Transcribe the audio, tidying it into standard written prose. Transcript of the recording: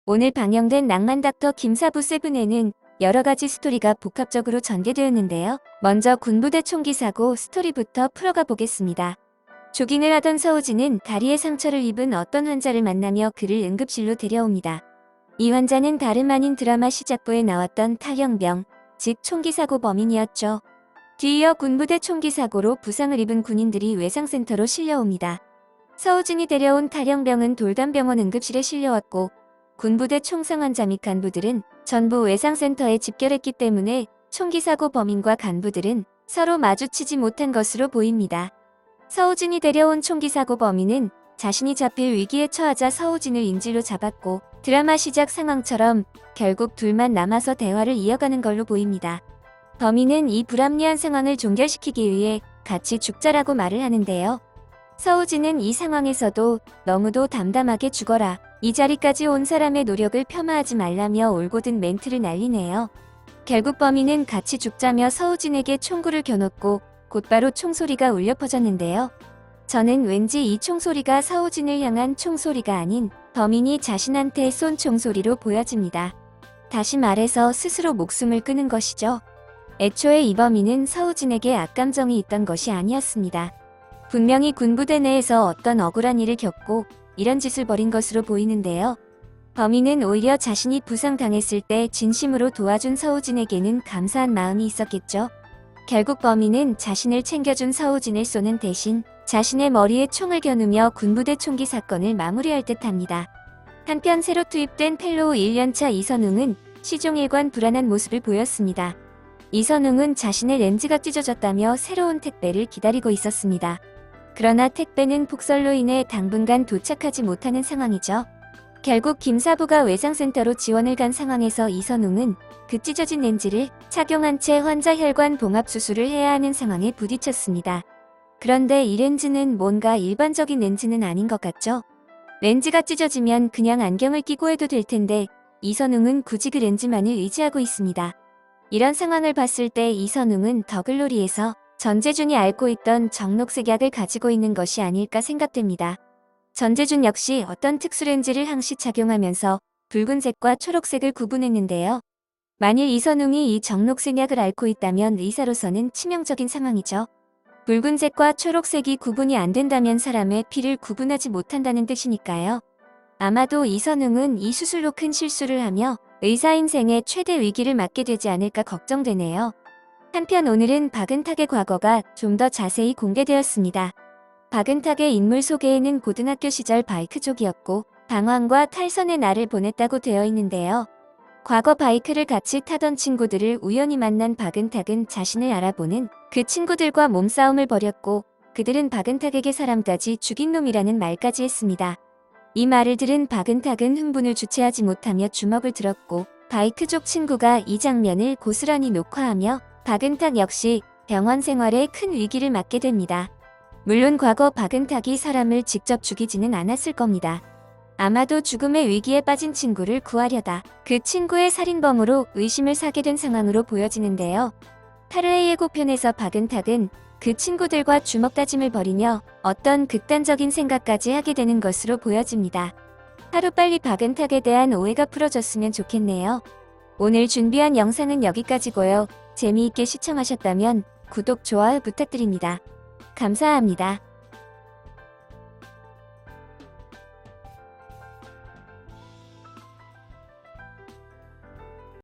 오늘 방영된 낭만닥터 김사부 세븐에는 여러가지 스토리가 복합적으로 전개되었는데요. 먼저 군부대 총기 사고 스토리부터 풀어가 보겠습니다. 조깅을 하던 서우진은 다리에 상처를 입은 어떤 환자를 만나며 그를 응급실로 데려옵니다. 이 환자는 다름 아닌 드라마 시작부에 나왔던 탈영병, 즉 총기 사고 범인이었죠. 뒤이어 군부대 총기 사고로 부상을 입은 군인들이 외상센터로 실려옵니다. 서우진이 데려온 탈영병은 돌담병원 응급실에 실려왔고 군부대 총상 환자 및 간부들은 전부 외상센터에 집결했기 때문에 총기 사고 범인과 간부들은 서로 마주치지 못한 것으로 보입니다. 서우진이 데려온 총기 사고 범인은 자신이 잡힐 위기에 처하자 서우진을 인질로 잡았고 드라마 시작 상황처럼 결국 둘만 남아서 대화를 이어가는 걸로 보입니다. 범인은 이 불합리한 상황을 종결시키기 위해 같이 죽자라고 말을 하는데요. 서우진은 이 상황에서도 너무도 담담하게 죽어라, 이 자리까지 온 사람의 노력을 폄하하지 말라며 올곧은 멘트를 날리네요. 결국 범인은 같이 죽자며 서우진에게 총구를 겨눴고 곧바로 총소리가 울려 퍼졌는데요. 저는 왠지 이 총소리가 서우진을 향한 총소리가 아닌 범인이 자신한테 쏜 총소리로 보여집니다. 다시 말해서 스스로 목숨을 끊은 것이죠. 애초에 이 범인은 서우진에게 악감정이 있던 것이 아니었습니다. 분명히 군부대 내에서 어떤 억울한 일을 겪고 이런 짓을 벌인 것으로 보이는데요. 범인은 오히려 자신이 부상당했을 때 진심으로 도와준 서우진에게는 감사한 마음이 있었겠죠. 결국 범인은 자신을 챙겨준 서우진을 쏘는 대신 자신의 머리에 총을 겨누며 군부대 총기 사건을 마무리할 듯합니다. 한편 새로 투입된 펠로우 1년차 이선웅은 시종일관 불안한 모습을 보였습니다. 이선웅은 자신의 렌즈가 찢어졌다며 새로운 택배를 기다리고 있었습니다. 그러나 택배는 폭설로 인해 당분간 도착하지 못하는 상황이죠. 결국 김사부가 외상센터로 지원을 간 상황에서 이선웅은 그 찢어진 렌즈를 착용한 채 환자 혈관 봉합 수술을 해야 하는 상황에 부딪혔습니다. 그런데 이 렌즈는 뭔가 일반적인 렌즈는 아닌 것 같죠? 렌즈가 찢어지면 그냥 안경을 끼고 해도 될 텐데 이선웅은 굳이 그 렌즈만을 의지하고 있습니다. 이런 상황을 봤을 때 이선웅은 더글로리에서 전재준이 앓고 있던 정록색 약을 가지고 있는 것이 아닐까 생각됩니다. 전재준 역시 어떤 특수렌즈를 항시 착용하면서 붉은색과 초록색을 구분했는데요. 만일 이선웅이 이 정록색 약을 앓고 있다면 의사로서는 치명적인 상황이죠. 붉은색과 초록색이 구분이 안 된다면 사람의 피를 구분하지 못한다는 뜻이니까요. 아마도 이선웅은 이 수술로 큰 실수를 하며 의사 인생의 최대 위기를 맞게 되지 않을까 걱정되네요. 한편 오늘은 박은탁의 과거가 좀 더 자세히 공개되었습니다. 박은탁의 인물 소개에는 고등학교 시절 바이크족이었고 방황과 탈선의 날을 보냈다고 되어 있는데요. 과거 바이크를 같이 타던 친구들을 우연히 만난 박은탁은 자신을 알아보는 그 친구들과 몸싸움을 벌였고 그들은 박은탁에게 사람까지 죽인 놈이라는 말까지 했습니다. 이 말을 들은 박은탁은 흥분을 주체하지 못하며 주먹을 들었고 바이크족 친구가 이 장면을 고스란히 녹화하며 박은탁 역시 병원 생활에 큰 위기를 맞게 됩니다. 물론 과거 박은탁이 사람을 직접 죽이지는 않았을 겁니다. 아마도 죽음의 위기에 빠진 친구를 구하려다 그 친구의 살인범으로 의심을 사게 된 상황으로 보여지는데요. 타르의 예고편에서 박은탁은 그 친구들과 주먹 다짐을 벌이며 어떤 극단적인 생각까지 하게 되는 것으로 보여집니다. 하루빨리 박은탁에 대한 오해가 풀어졌으면 좋겠네요. 오늘 준비한 영상은 여기까지고요. 재미있게 시청하셨다면 구독, 좋아요 부탁드립니다. 감사합니다.